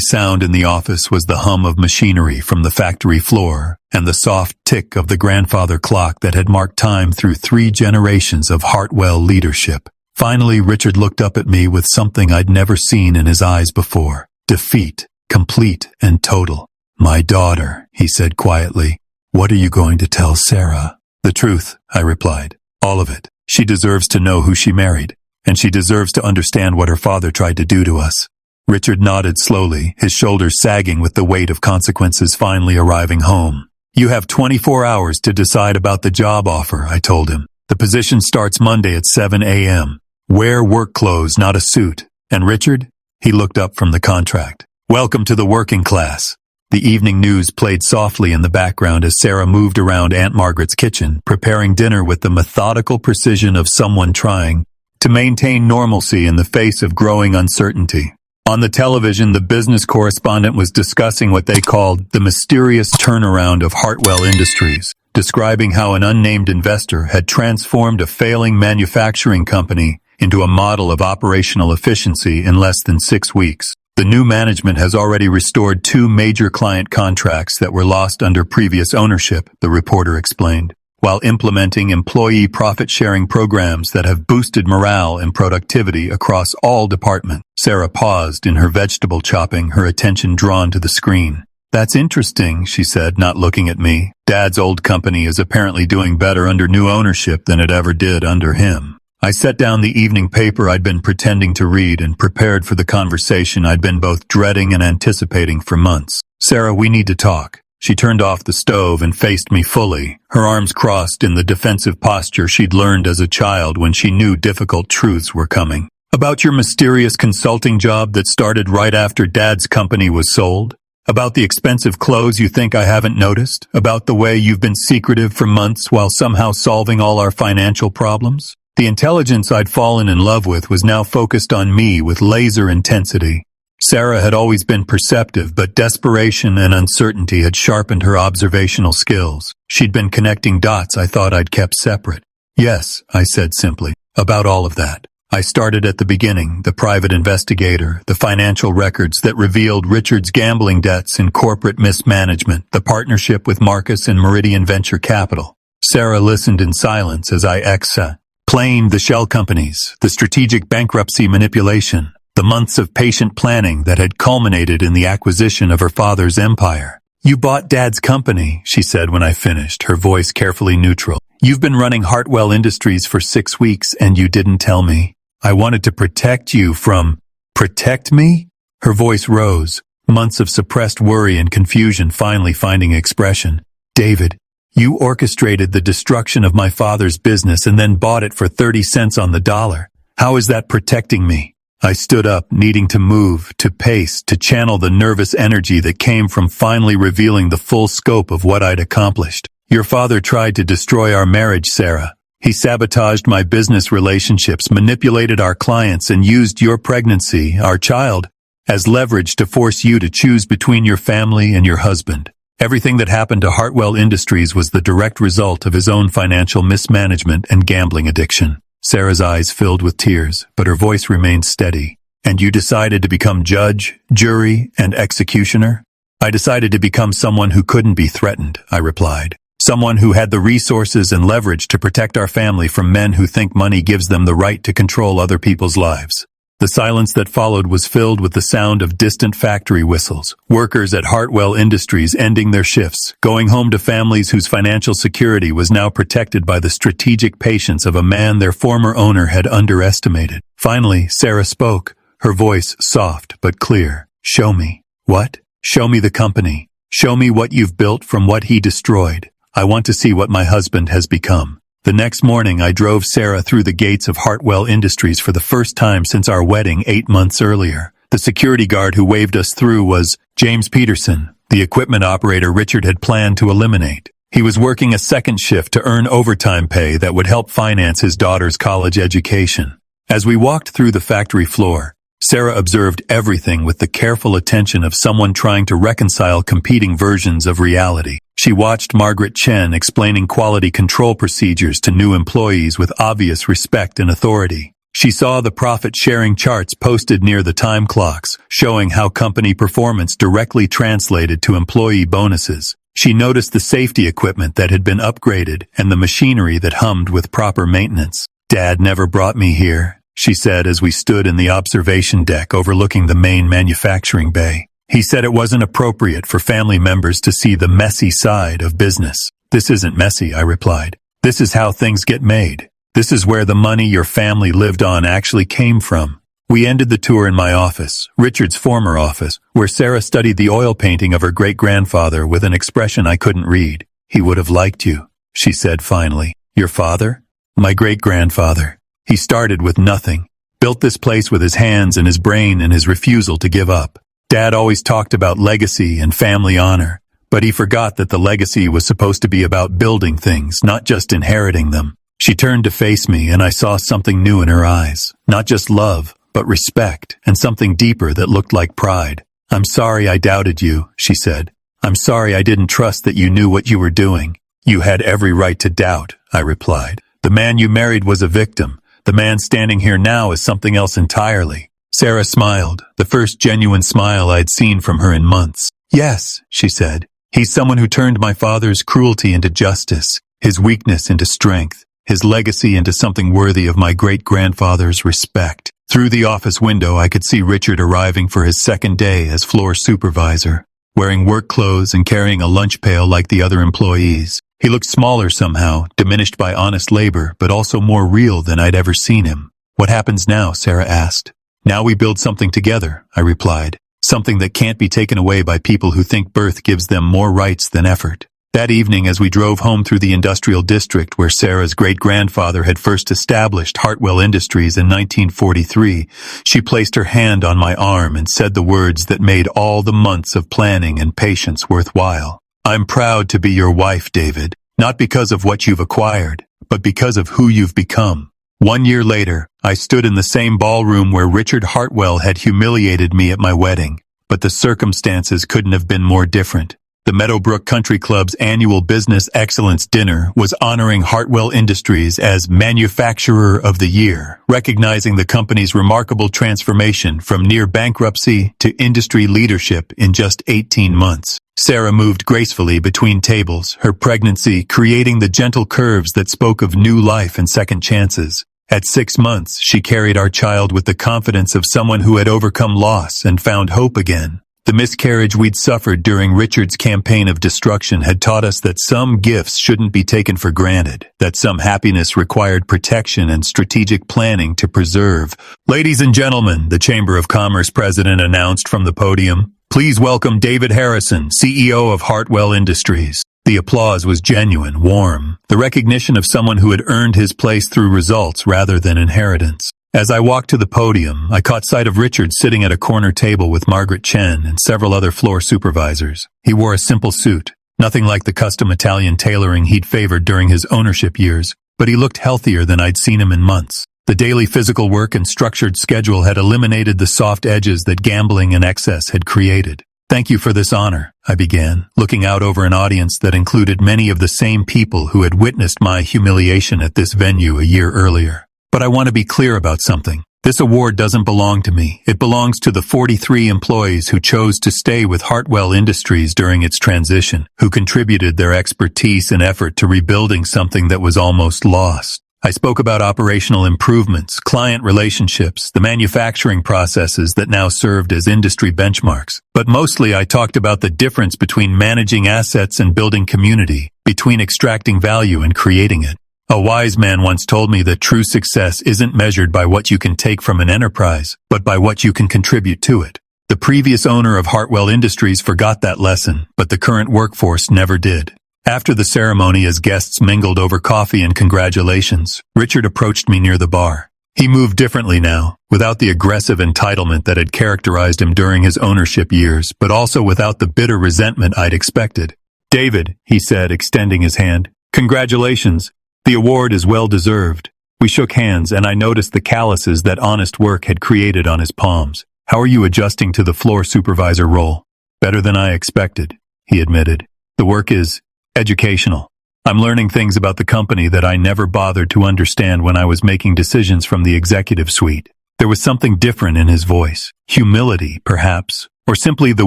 sound in the office was the hum of machinery from the factory floor and the soft tick of the grandfather clock that had marked time through 3 generations of Hartwell leadership. Finally, Richard looked up at me with something I'd never seen in his eyes before. Defeat, complete and total. "My daughter," he said quietly. "What are you going to tell Sarah?" "The truth," I replied. "All of it. She deserves to know who she married, and she deserves to understand what her father tried to do to us." Richard nodded slowly, his shoulders sagging with the weight of consequences finally arriving home. "You have 24 hours to decide about the job offer," I told him. "The position starts Monday at 7 a.m. Wear work clothes, not a suit. And Richard?" He looked up from the contract. "Welcome to the working class." The evening news played softly in the background as Sarah moved around Aunt Margaret's kitchen, preparing dinner with the methodical precision of someone trying to maintain normalcy in the face of growing uncertainty. On the television, the business correspondent was discussing what they called the mysterious turnaround of Hartwell Industries, describing how an unnamed investor had transformed a failing manufacturing company into a model of operational efficiency in less than 6 weeks. The new management has already restored 2 major client contracts that were lost under previous ownership, the reporter explained, while implementing employee profit-sharing programs that have boosted morale and productivity across all departments. Sarah paused in her vegetable chopping, her attention drawn to the screen. "That's interesting," she said, not looking at me. "Dad's old company is apparently doing better under new ownership than it ever did under him." I set down the evening paper I'd been pretending to read and prepared for the conversation I'd been both dreading and anticipating for months. "Sarah, we need to talk." She turned off the stove and faced me fully, her arms crossed in the defensive posture she'd learned as a child when she knew difficult truths were coming. "About your mysterious consulting job that started right after Dad's company was sold? About the expensive clothes you think I haven't noticed? About the way you've been secretive for months while somehow solving all our financial problems?" The intelligence I'd fallen in love with was now focused on me with laser intensity. Sarah had always been perceptive, but desperation and uncertainty had sharpened her observational skills. She'd been connecting dots I thought I'd kept separate. "Yes," I said simply, "about all of that. I started at the beginning, the private investigator, the financial records that revealed Richard's gambling debts and corporate mismanagement, the partnership with Marcus and Meridian Venture Capital." Sarah listened in silence as I explained the shell companies, the strategic bankruptcy manipulation, the months of patient planning that had culminated in the acquisition of her father's empire. "You bought Dad's company," she said when I finished, her voice carefully neutral. "You've been running Hartwell Industries for 6 weeks and you didn't tell me. I wanted to protect you from—" "Protect me?" Her voice rose, months of suppressed worry and confusion finally finding expression. "David, you orchestrated the destruction of my father's business and then bought it for 30 cents on the dollar. How is that protecting me?" I stood up, needing to move, to pace, to channel the nervous energy that came from finally revealing the full scope of what I'd accomplished. "Your father tried to destroy our marriage, Sarah. He sabotaged my business relationships, manipulated our clients, and used your pregnancy, our child, as leverage to force you to choose between your family and your husband. Everything that happened to Hartwell Industries was the direct result of his own financial mismanagement and gambling addiction." Sarah's eyes filled with tears, but her voice remained steady. "And you decided to become judge, jury, and executioner?" "I decided to become someone who couldn't be threatened," I replied. "Someone who had the resources and leverage to protect our family from men who think money gives them the right to control other people's lives." The silence that followed was filled with the sound of distant factory whistles, workers at Hartwell Industries ending their shifts, going home to families whose financial security was now protected by the strategic patience of a man their former owner had underestimated. Finally, Sarah spoke, her voice soft but clear. "Show me." "What?" "Show me the company. Show me what you've built from what he destroyed. I want to see what my husband has become." The next morning, I drove Sarah through the gates of Hartwell Industries for the first time since our wedding 8 months earlier. The security guard who waved us through was James Peterson, the equipment operator Richard had planned to eliminate. He was working a second shift to earn overtime pay that would help finance his daughter's college education. As we walked through the factory floor, Sarah observed everything with the careful attention of someone trying to reconcile competing versions of reality. She watched Margaret Chen explaining quality control procedures to new employees with obvious respect and authority. She saw the profit-sharing charts posted near the time clocks, showing how company performance directly translated to employee bonuses. She noticed the safety equipment that had been upgraded and the machinery that hummed with proper maintenance. "Dad never brought me here," she said as we stood in the observation deck overlooking the main manufacturing bay. "He said it wasn't appropriate for family members to see the messy side of business." "This isn't messy," I replied. "This is how things get made. This is where the money your family lived on actually came from." We ended the tour in my office, Richard's former office, where Sarah studied the oil painting of her great-grandfather with an expression I couldn't read. "He would have liked you," she said finally. "Your father?" "My great-grandfather. He started with nothing, built this place with his hands and his brain and his refusal to give up. Dad always talked about legacy and family honor, but he forgot that the legacy was supposed to be about building things, not just inheriting them." She turned to face me, and I saw something new in her eyes. Not just love, but respect, and something deeper that looked like pride. "I'm sorry I doubted you," she said. "I'm sorry I didn't trust that you knew what you were doing." "You had every right to doubt," I replied. "The man you married was a victim. The man standing here now is something else entirely." Sarah smiled, the first genuine smile I'd seen from her in months. "Yes," she said. "He's someone who turned my father's cruelty into justice, his weakness into strength, his legacy into something worthy of my great-grandfather's respect." Through the office window, I could see Richard arriving for his second day as floor supervisor, wearing work clothes and carrying a lunch pail like the other employees. He looked smaller somehow, diminished by honest labor, but also more real than I'd ever seen him. "What happens now?" Sarah asked. "Now we build something together," I replied. "Something that can't be taken away by people who think birth gives them more rights than effort." That evening, as we drove home through the industrial district where Sarah's great-grandfather had first established Hartwell Industries in 1943, she placed her hand on my arm and said the words that made all the months of planning and patience worthwhile. "I'm proud to be your wife, David, not because of what you've acquired, but because of who you've become." 1 year later, I stood in the same ballroom where Richard Hartwell had humiliated me at my wedding, but the circumstances couldn't have been more different. The Meadowbrook Country Club's annual Business Excellence Dinner was honoring Hartwell Industries as Manufacturer of the Year, recognizing the company's remarkable transformation from near bankruptcy to industry leadership in just 18 months. Sarah moved gracefully between tables, her pregnancy creating the gentle curves that spoke of new life and second chances. At 6 months, she carried our child with the confidence of someone who had overcome loss and found hope again. The miscarriage we'd suffered during Richard's campaign of destruction had taught us that some gifts shouldn't be taken for granted, that some happiness required protection and strategic planning to preserve. "Ladies and gentlemen," the Chamber of Commerce president announced from the podium, "please welcome David Harrison, CEO of Hartwell Industries." The applause was genuine, warm, the recognition of someone who had earned his place through results rather than inheritance. As I walked to the podium, I caught sight of Richard sitting at a corner table with Margaret Chen and several other floor supervisors. He wore a simple suit, nothing like the custom Italian tailoring he'd favored during his ownership years, but he looked healthier than I'd seen him in months. The daily physical work and structured schedule had eliminated the soft edges that gambling and excess had created. "Thank you for this honor," I began, looking out over an audience that included many of the same people who had witnessed my humiliation at this venue a year earlier. "But I want to be clear about something. This award doesn't belong to me. It belongs to the 43 employees who chose to stay with Hartwell Industries during its transition, who contributed their expertise and effort to rebuilding something that was almost lost. I spoke about operational improvements, client relationships, the manufacturing processes that now served as industry benchmarks. But mostly I talked about the difference between managing assets and building community, between extracting value and creating it. A wise man once told me that true success isn't measured by what you can take from an enterprise, but by what you can contribute to it. The previous owner of Hartwell Industries forgot that lesson, but the current workforce never did. After the ceremony, as guests mingled over coffee and congratulations, Richard approached me near the bar. He moved differently now, without the aggressive entitlement that had characterized him during his ownership years, but also without the bitter resentment I'd expected. "David," he said, extending his hand, "congratulations. The award is well deserved." We shook hands, and I noticed the calluses that honest work had created on his palms. "How are you adjusting to the floor supervisor role?" "Better than I expected," he admitted. "The work is Educational. I'm learning things about the company that I never bothered to understand when I was making decisions from the executive suite. There was something different in his voice. Humility, perhaps, or simply the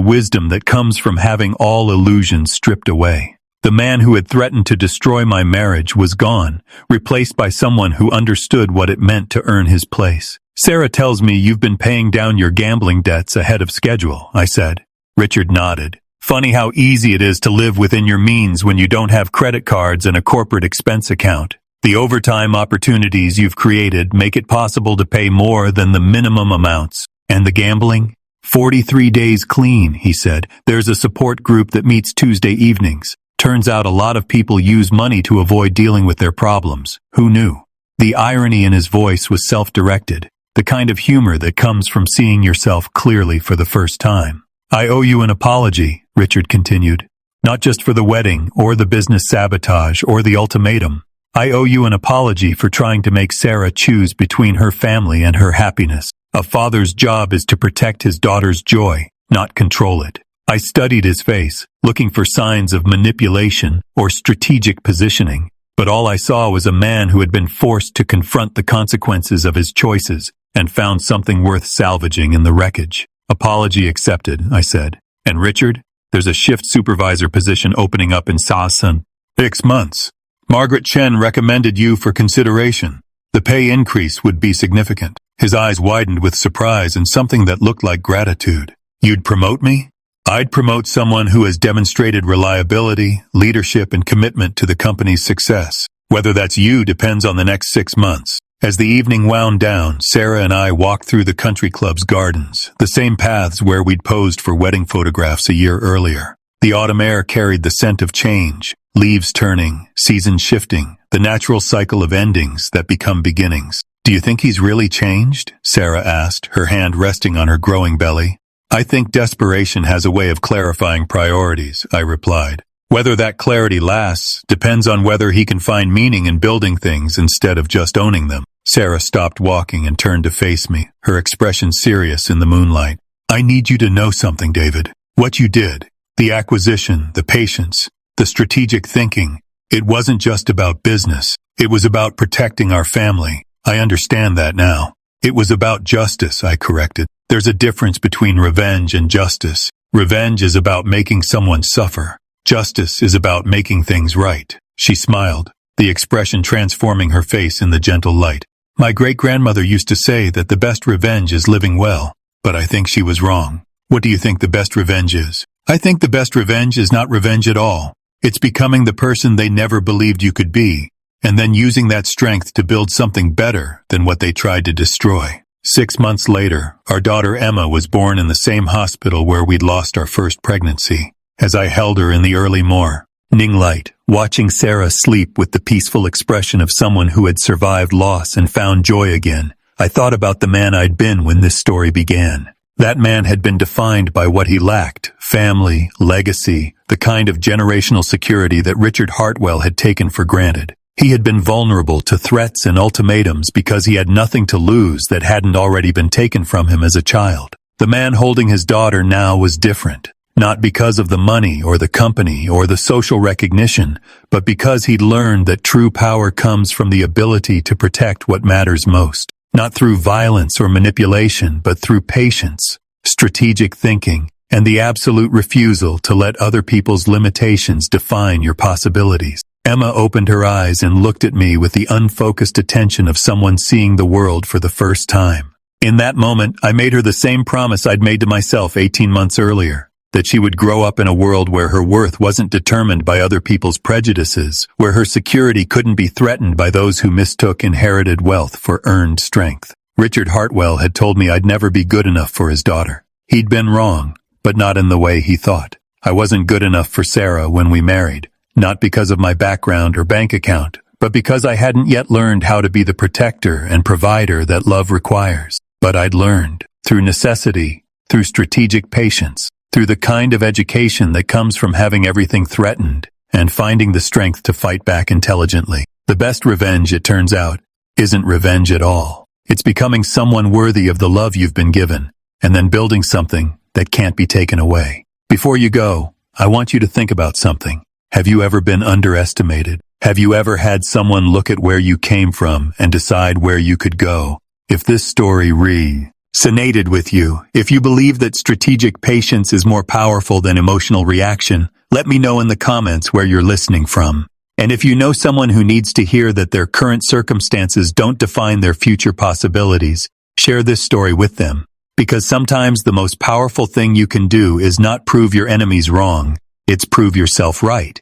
wisdom that comes from having all illusions stripped away. The man who had threatened to destroy my marriage was gone, replaced by someone who understood what it meant to earn his place. Sarah tells me you've been paying down your gambling debts ahead of schedule, I said. Richard nodded. Funny how easy it is to live within your means when you don't have credit cards and a corporate expense account. The overtime opportunities you've created make it possible to pay more than the minimum amounts. And the gambling? 43 days clean, he said. There's a support group that meets Tuesday evenings. Turns out a lot of people use money to avoid dealing with their problems. Who knew? The irony in his voice was self-directed, the kind of humor that comes from seeing yourself clearly for the first time. I owe you an apology, Richard continued. Not just for the wedding, or the business sabotage, or the ultimatum. I owe you an apology for trying to make Sarah choose between her family and her happiness. A father's job is to protect his daughter's joy, not control it. I studied his face, looking for signs of manipulation or strategic positioning, but all I saw was a man who had been forced to confront the consequences of his choices and found something worth salvaging in the wreckage. Apology accepted, I said. And Richard, there's a shift supervisor position opening up in Saasen. 6 months. Margaret Chen recommended you for consideration. The pay increase would be significant. His eyes widened with surprise and something that looked like gratitude. You'd promote me? I'd promote someone who has demonstrated reliability, leadership, and commitment to the company's success. Whether that's you depends on the next 6 months. As the evening wound down, Sarah and I walked through the country club's gardens, the same paths where we'd posed for wedding photographs a year earlier. The autumn air carried the scent of change, leaves turning, seasons shifting, the natural cycle of endings that become beginnings. Do you think he's really changed? Sarah asked, her hand resting on her growing belly. I think desperation has a way of clarifying priorities, I replied. Whether that clarity lasts depends on whether he can find meaning in building things instead of just owning them. Sarah stopped walking and turned to face me, her expression serious in the moonlight. I need you to know something, David. What you did, the acquisition, the patience, the strategic thinking, it wasn't just about business. It was about protecting our family. I understand that now. It was about justice, I corrected. There's a difference between revenge and justice. Revenge is about making someone suffer. Justice is about making things right. She smiled, the expression transforming her face in the gentle light. My great-grandmother used to say that the best revenge is living well, but I think she was wrong. What do you think the best revenge is? I think the best revenge is not revenge at all. It's becoming the person they never believed you could be, and then using that strength to build something better than what they tried to destroy. 6 months later, our daughter Emma was born in the same hospital where we'd lost our first pregnancy. As I held her in the early morning light, watching Sarah sleep with the peaceful expression of someone who had survived loss and found joy again, I thought about the man I'd been when this story began. That man had been defined by what he lacked: family, legacy, the kind of generational security that Richard Hartwell had taken for granted. He had been vulnerable to threats and ultimatums because he had nothing to lose that hadn't already been taken from him as a child. The man holding his daughter now was different, not because of the money or the company or the social recognition, but because he'd learned that true power comes from the ability to protect what matters most. Not through violence or manipulation, but through patience, strategic thinking, and the absolute refusal to let other people's limitations define your possibilities. Emma opened her eyes and looked at me with the unfocused attention of someone seeing the world for the first time. In that moment, I made her the same promise I'd made to myself 18 months earlier, that she would grow up in a world where her worth wasn't determined by other people's prejudices, where her security couldn't be threatened by those who mistook inherited wealth for earned strength. Richard Hartwell had told me I'd never be good enough for his daughter. He'd been wrong, but not in the way he thought. I wasn't good enough for Sarah when we married. Not because of my background or bank account, but because I hadn't yet learned how to be the protector and provider that love requires. But I'd learned, through necessity, through strategic patience, through the kind of education that comes from having everything threatened and finding the strength to fight back intelligently. The best revenge, it turns out, isn't revenge at all. It's becoming someone worthy of the love you've been given, and then building something that can't be taken away. Before you go, I want you to think about something. Have you ever been underestimated? Have you ever had someone look at where you came from and decide where you could go? If this story resonated with you, if you believe that strategic patience is more powerful than emotional reaction, let me know in the comments where you're listening from. And if you know someone who needs to hear that their current circumstances don't define their future possibilities, share this story with them. Because sometimes the most powerful thing you can do is not prove your enemies wrong, it's prove yourself right.